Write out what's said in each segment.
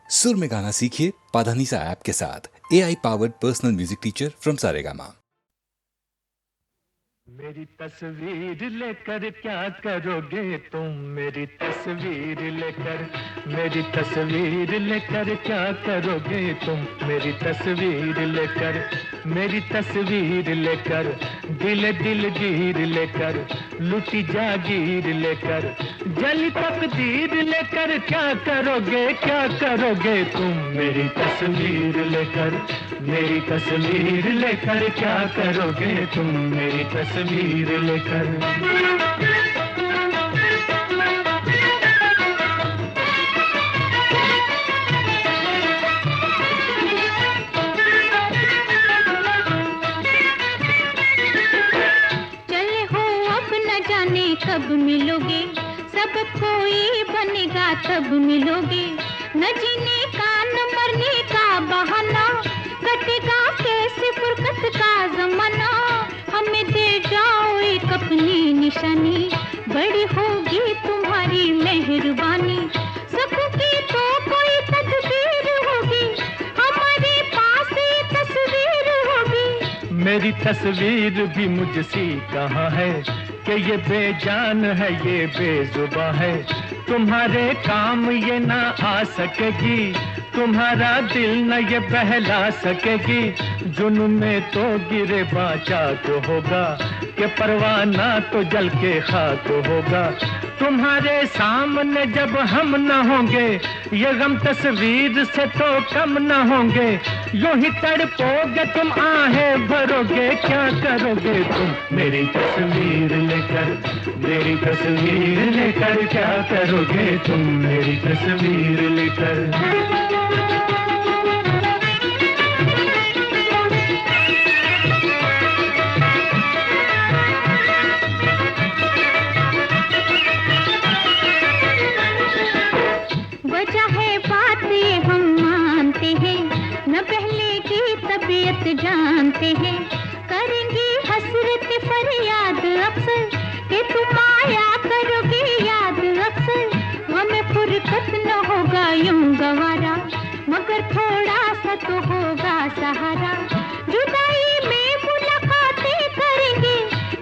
सुर में गाना सीखिए पाधानीसा ऐप के साथ। AI powered personal music teacher from Saregama. मेरी तस्वीर लेकर क्या करोगे तुम, मेरी तस्वीर लेकर, मेरी तस्वीर लेकर क्या करोगे तुम, मेरी तस्वीर लेकर, मेरी तस्वीर लेकर, दिल दिलगीर लेकर, लुटी जागीर लेकर, जली तकदीर लेकर क्या करोगे, क्या करोगे तुम, मेरी तस्वीर लेकर, मेरी तस्वीर लेकर क्या करोगे तुम, मेरी तस्वीर लेकर। चले हो अब न जाने कब मिलोगे, सब कोई बनेगा तब मिलोगे, न जीने का न मरने का बहाना, कटेगा कैसे फुर्सत का जमाना, हमें दे जाओ एक अपनी निशानी, बड़ी होगी तुम्हारी मेहरबानी, सबों की तो कोई तकदीर होगी, हमारे पास ये तस्वीर होगी। मेरी तस्वीर भी मुझसी कहाँ है, कि ये बेजान है ये बेजुबां है, तुम्हारे काम ये ना आ सकेगी, तुम्हारा दिल न ये बहला सकेगी, जुनून में तो गिरे बाचा तो होगा, कि परवाना तो जल के खाक होगा, तुम्हारे सामने जब हम न होंगे, ये गम तस्वीर से तो कम न होंगे, यूं ही तड़पोगे तुम आहें भरोगे, क्या करोगे तुम, मेरी तस्वीर लेकर, मेरी तस्वीर लेकर क्या करोगे तुम, मेरी तस्वीर लेकर। तबीयत जानते हैं, करेंगे हसरत फरियाद अक्सर, कि तुम आया करोगे याद अक्सर, हमें फुर्सत न होगा यूं गवारा, मगर थोड़ा सा तो होगा सहारा, जुदाई में मुलाकातें करेंगे,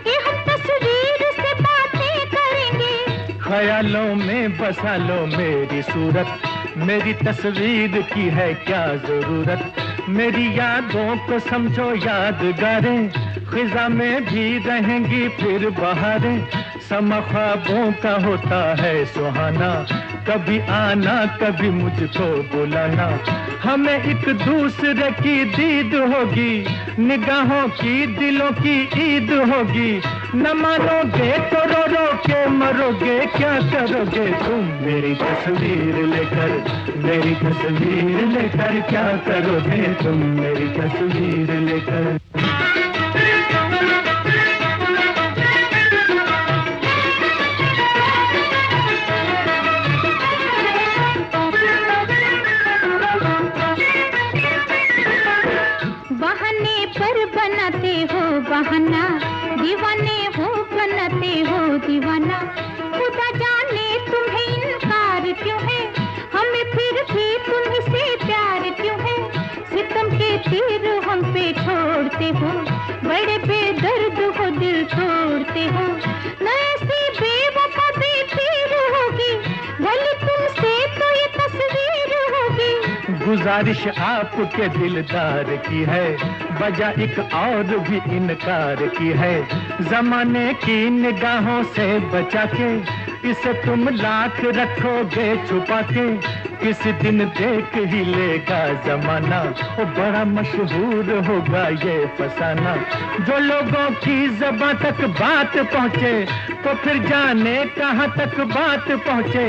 कि हम तस्वीर से बातें करेंगे। ख्यालों में बसा लो मेरी सूरत, मेरी तस्वीर की है क्या जरूरत, मेरी यादों को समझो यादगारें, खिजा में भी रहेंगी फिर बहारें, समा ख्वाबों का होता है सुहाना, कभी आना कभी मुझको बुलाना, हमें एक दूसरे की दीद होगी, निगाहों की दिलों की ईद होगी, न मानोगे तो रो रो के मरोगे, क्या करोगे तुम, मेरी तस्वीर लेकर, मेरी तस्वीर लेकर क्या करोगे तुम, मेरी तस्वीर लेकर। बहाने पर बनाते हो बहाना, दीवाने हो बनाते हो दीवाना, खुदा जाने तुम्हें इनकार क्यों है, हमें फिर भी तुमसे प्यार क्यों है, सितम के तीर हम पे छोड़ते हो, बड़े बेदर्द हो दिल तोड़ते हो, न ऐसी बेवफा बेपीर होगी, भले तुमसे तो ये तस्वीर होगी। गुजारिश आपके दिलदार की है, वजह एक और भी इनकार की है, जमाने की निगाहों से बचा के, इसे तुम लाख रखोगे छुपा के, किस दिन देख ही लेगा जमाना, वो बड़ा मशहूर होगा ये फसाना, जो लोगों की ज़बां तक बात पहुँचे, तो फिर जाने कहाँ तक बात पहुँचे,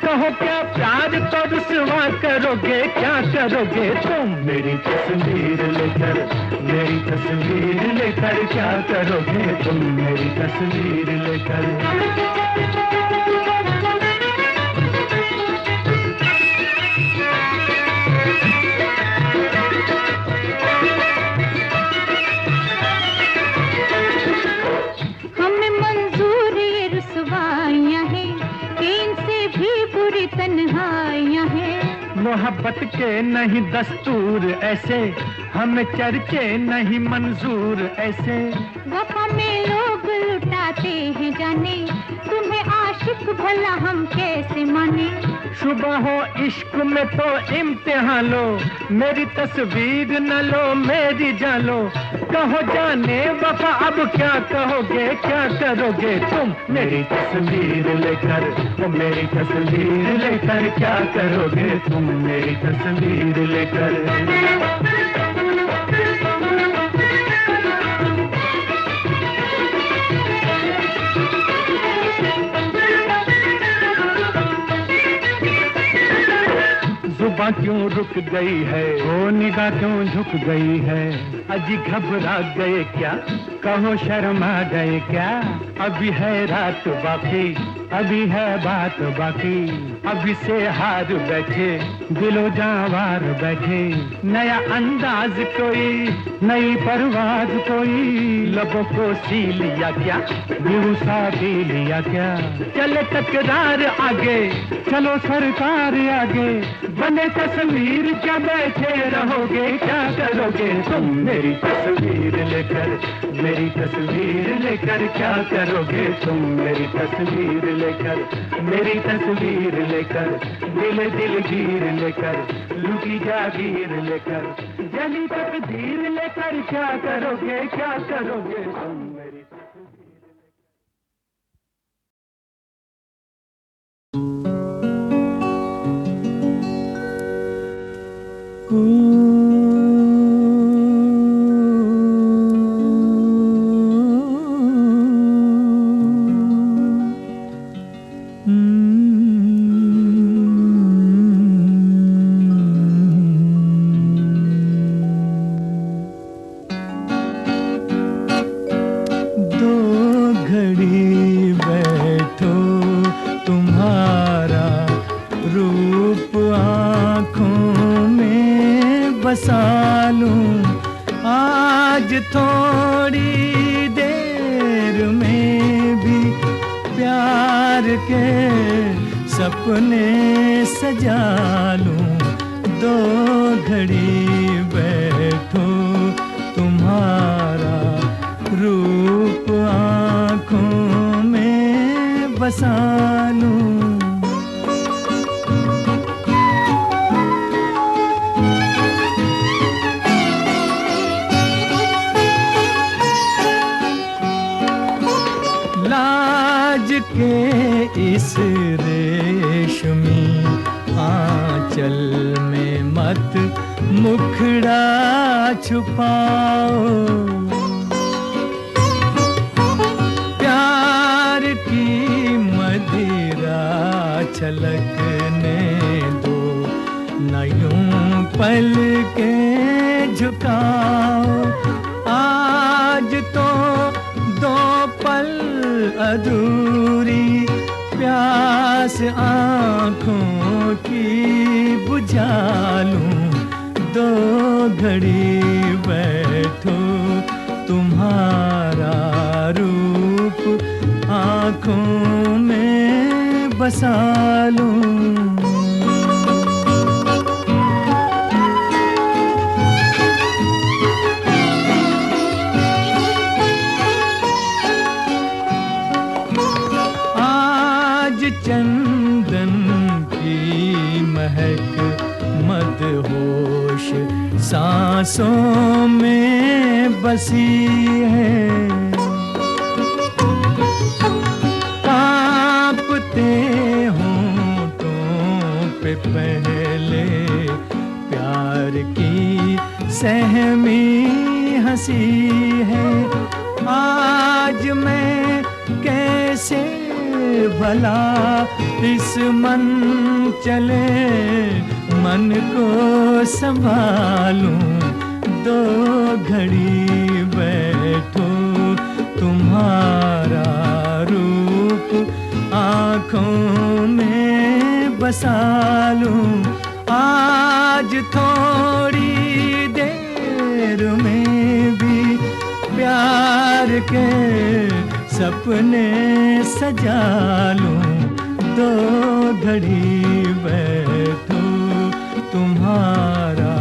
कहो क्या प्यार तो रुसवा करोगे, क्या करोगे तुम, मेरी तस्वीर लेकर, मेरी तस्वीर लेकर क्या करोगे तुम, मेरी तस्वीर लेकर। हमें मंजूर ये रुसवाइयाँ हैं, कि इनसे भी बुरी तन्हाइयाँ हैं, मोहब्बत के नहीं दस्तूर ऐसे, हमें चर्चे नहीं मंजूर ऐसे। वफा में लोग लुटाते हैं जाने, तुम्हें आशिक भला हम कैसे माने। शुबह हो इश्क में तो इम्तिहान लो, मेरी तस्वीर न लो मेरी जान लो। कहो जाने वफा अब क्या कहोगे, क्या करोगे तुम मेरी तस्वीर लेकर, ओ मेरी तस्वीर लेकर क्या करोगे तुम मेरी तस्वीर लेकर। जुबां क्यों रुक गई है, ओ निगाह क्यों झुक गई है। अजी घबरा गए क्या, कहो शर्मा गए क्या। अभी है रात बाकी, अभी है बात बाकी। अभी से हार बैठे, दिलो जावार बैठे। नया अंदाज कोई, नई परवाज कोई। लबों को सी लिया क्या, दिल सा पी लिया क्या। चले तकरार आगे, चलो सरकार आगे। बने तस्वीर क्या बैठे रहोगे, क्या करोगे तुम मेरी तस्वीर लेकर, मेरी तस्वीर लेकर क्या करोगे तुम मेरी तस्वीर लेकर, मेरी तस्वीर लेकर। दिल दिलगीर लेकर, लुटी जागीर लेकर, जली तकदीर लेकर क्या करोगे, क्या करोगे तुम मेरी तस्वीर। थोड़ी देर में भी प्यार के सपने सजा लूं। दो घड़ी बैठो तुम्हारा रूप आँखों में बसा लूं। के इस रेशमी आंचल में मत मुखड़ा छुपाओ। प्यार की मदिरा छलकने दो, न यूं पल के झुकाओ। आज तो दो पल अधूरी प्यास आँखों की बुझा लूं। दो घड़ी बैठो तुम्हारा रूप आँखों में बसा लूं। चंदन की महक मदहोश सांसों में बसी है। कांपते होंठों पे पहले प्यार की सहमी हंसी है। आज मैं कैसे भला इस मन चले मन को संभालूं। दो घड़ी बैठो तुम्हारा रूप आँखों में बसा लूं। आज थोड़ी देर में भी प्यार के सपने सजा लूं। दो घड़ी बैठो तुम्हारा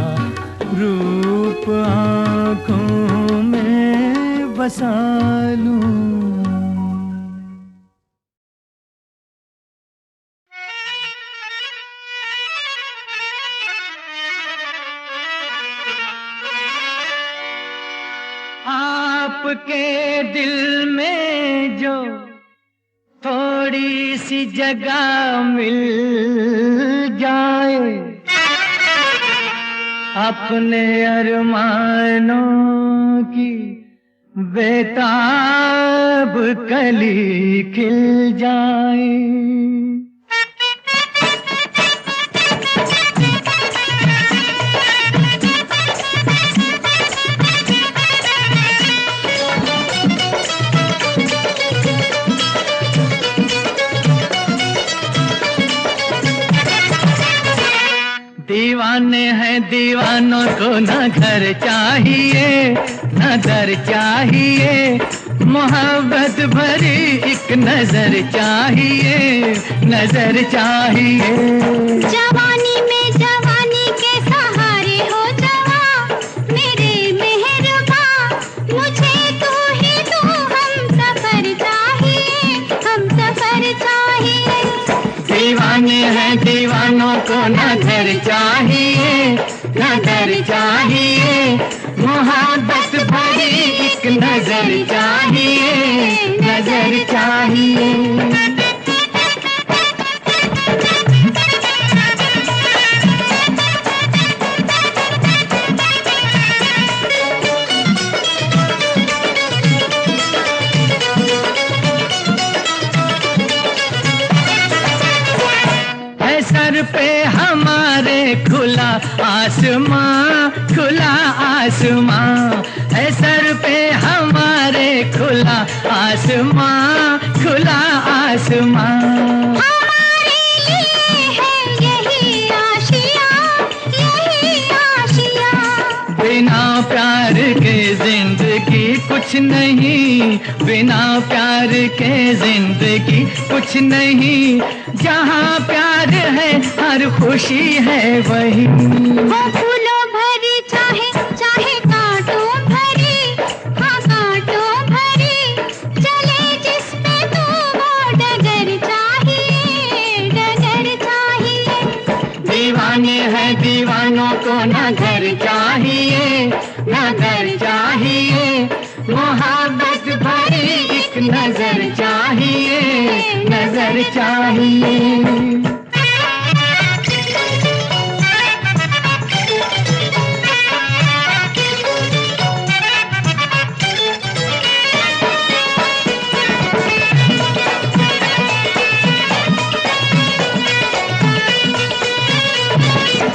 रूप आँखों में बसा लूं। आपके दिल में जो थोड़ी सी जगह मिल जाए, अपने अरमानों की बेताब कली खिल जाए। दीवाने हैं दीवानों को न घर चाहिए न दर चाहिए, मोहब्बत भरी एक नजर चाहिए, नजर चाहिए। जवानी में जवानी के सहारे हो जवा, मेरे मेहरबा मुझे तू ही तू, हम सफर चाहिए, हम सफर चाहिए। दीवाने हैं दीवानों को न घर चाहिए न दर चाहिए, मोहब्बत भरी एक नजर चाहिए, नजर चाहिए। सर पे हमारे खुला आसमां, खुला आसमां है सर पे हमारे, खुला आसमां, खुला आसमां। हमारे लिए है यही आशिया, यही आशिया। बिना प्यार के जिंदगी कुछ नहीं, बिना प्यार के जिंदगी कुछ नहीं, जहाँ प्यार है हर खुशी है वही। वो फूलों भरी चाहे चाहे कांटों भरी, हाँ कांटों भरी, चले जिस पे तू वो डगर चाहिए, डगर चाहिए। दीवाने हैं दीवानों को न घर चाहिए न घर चाहिए, मोहब्बत भरी एक नजर चाहिए, नजर चाहिए।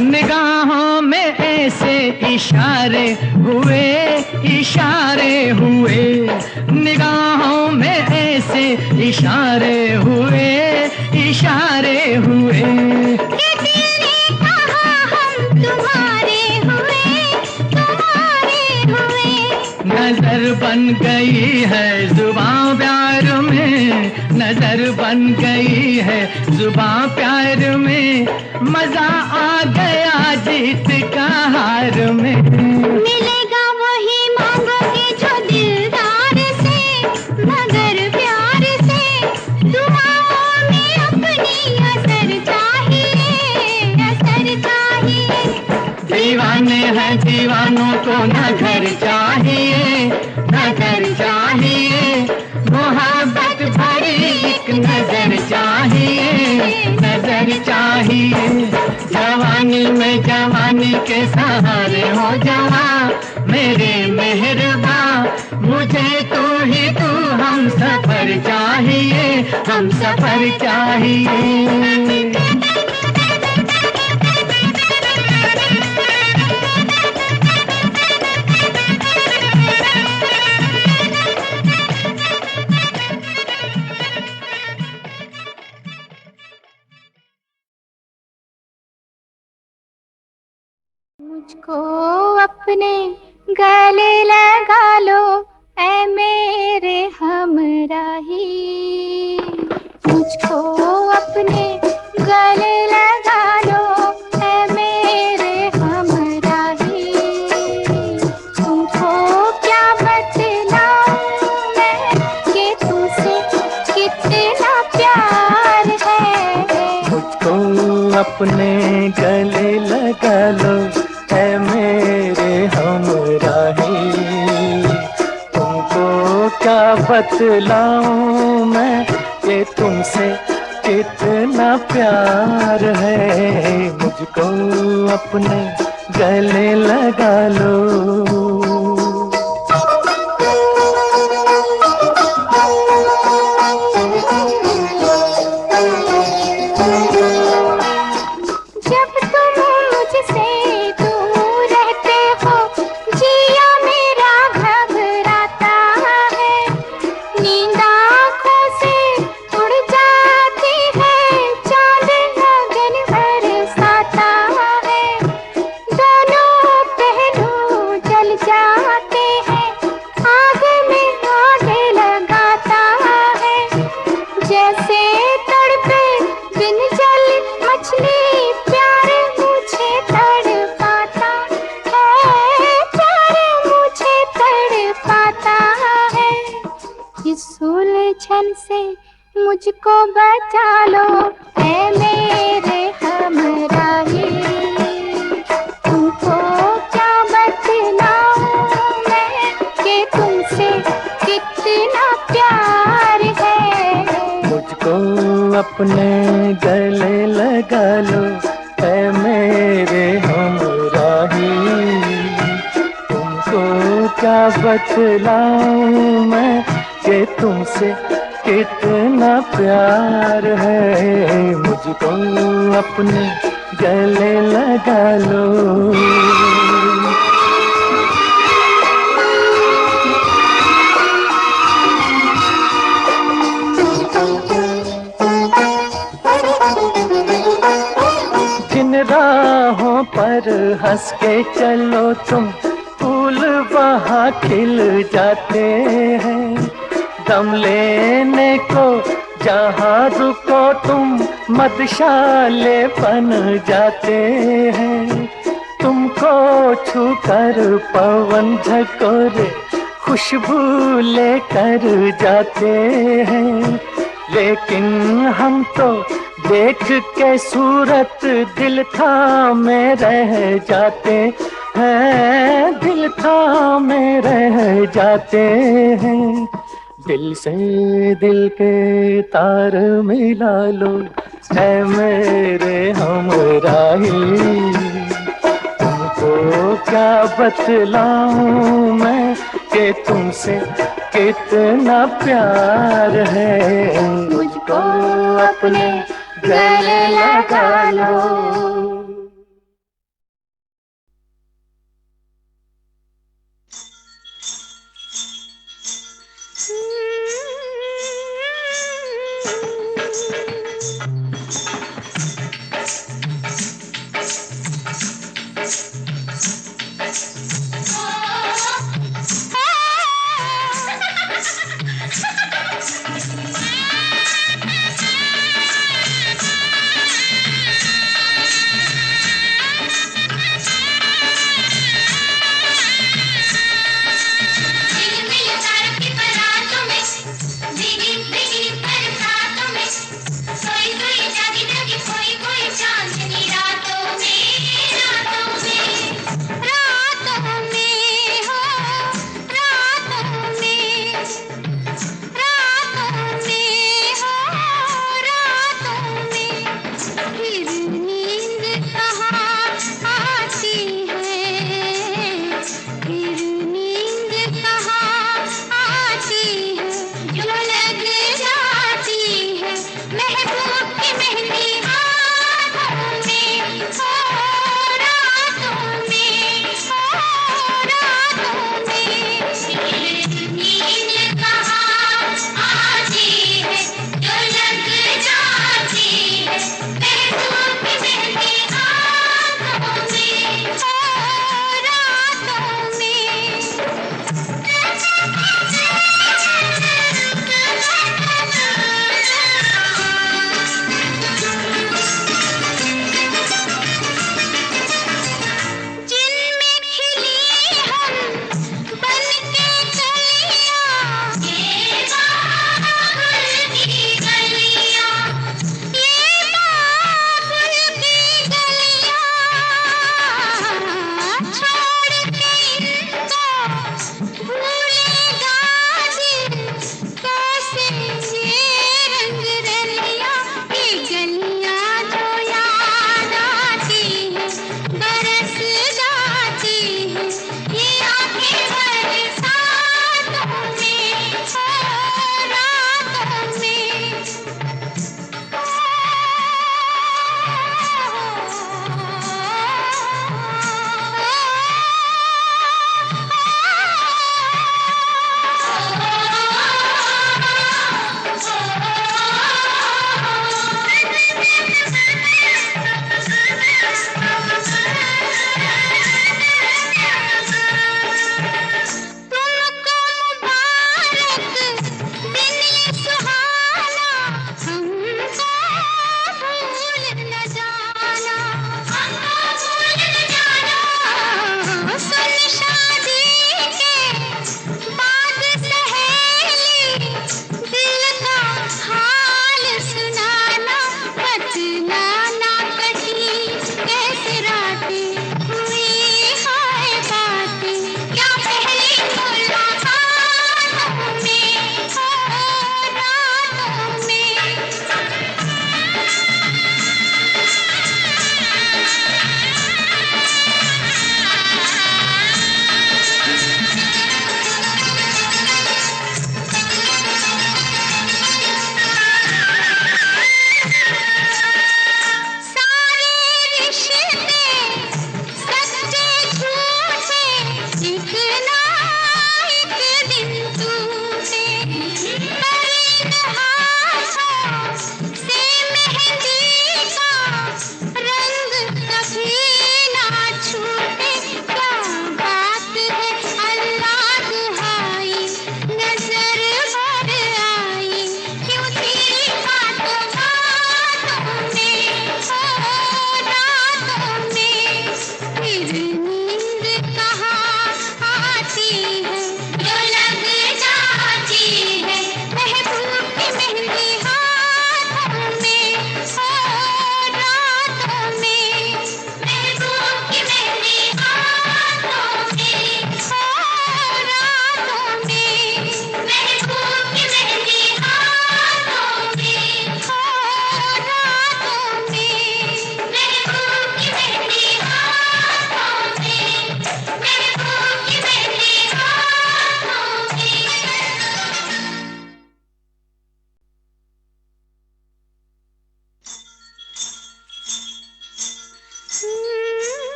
निगाहों में ऐसे इशारे हुए, इशारे हुए, निगाहों में ऐसे इशारे हुए, इशारे हुए। कि दिल ने कहा हम तुम्हारे हुए, तुम्हारे हुए। नजर बन गई है जुबां प्यार में, नजर बन गई है जुबां प्यार में, मजा आ गया जीत का हार में। मिलेगा वही मांगोगे जो दिलदार से, मगर प्यार से, दुआओं में अपनी असर चाहिए, असर चाहिए। दीवाने हैं दीवानों को न घर चाहिए न घर चाहिए, मोहब्बत भरी एक नजर चाहिए, नजर चाहिए। जवानी में जवानी के सहारे हो जवा, मेरे मेहरबा मुझे तू ही तू, हम सफर चाहिए, हम सफर चाहिए। मुझको अपने गले लगा लो ऐ मेरे हमराही, मुझको अपने गले लगा लो ऐ मेरे अपने गले लगा लो है मेरे हमराही। तुमको क्या बतलाऊं मैं कि तुमसे कितना प्यार है, मुझको अपने गले लगा लो। से मुझको बचा लो ऐ मेरे हमराही। तुमको क्या बतलाऊं मैं कि तुमसे कितना प्यार है, मुझको अपने गले लगा लो ऐ मेरे हमराही। तुमको क्या बतलाऊं मैं कि तुमसे कितना प्यार है, मुझको अपने गले लगा लो। जिन राहों पर हंस के चलो तुम, फूल वहाँ खिल जाते हैं। दम लेने को जहाँ रुको तुम, मधुशाले बन जाते हैं। तुमको छूकर पवन झकोरे खुशबू लेकर जाते हैं। लेकिन हम तो देख के सूरत दिल थामे रह जाते हैं, दिल थामे रह जाते हैं। दिल से दिल के तार मिला लो ऐ मेरे हमराही। तुमको क्या बतलाऊं मैं कि तुमसे कितना प्यार है, मुझको अपने गले लगा लो।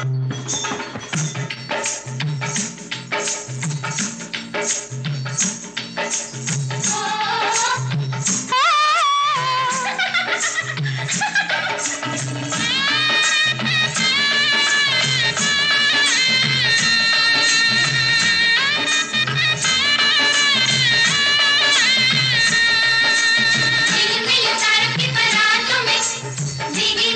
झिलमिल तारों की परातों में भीगी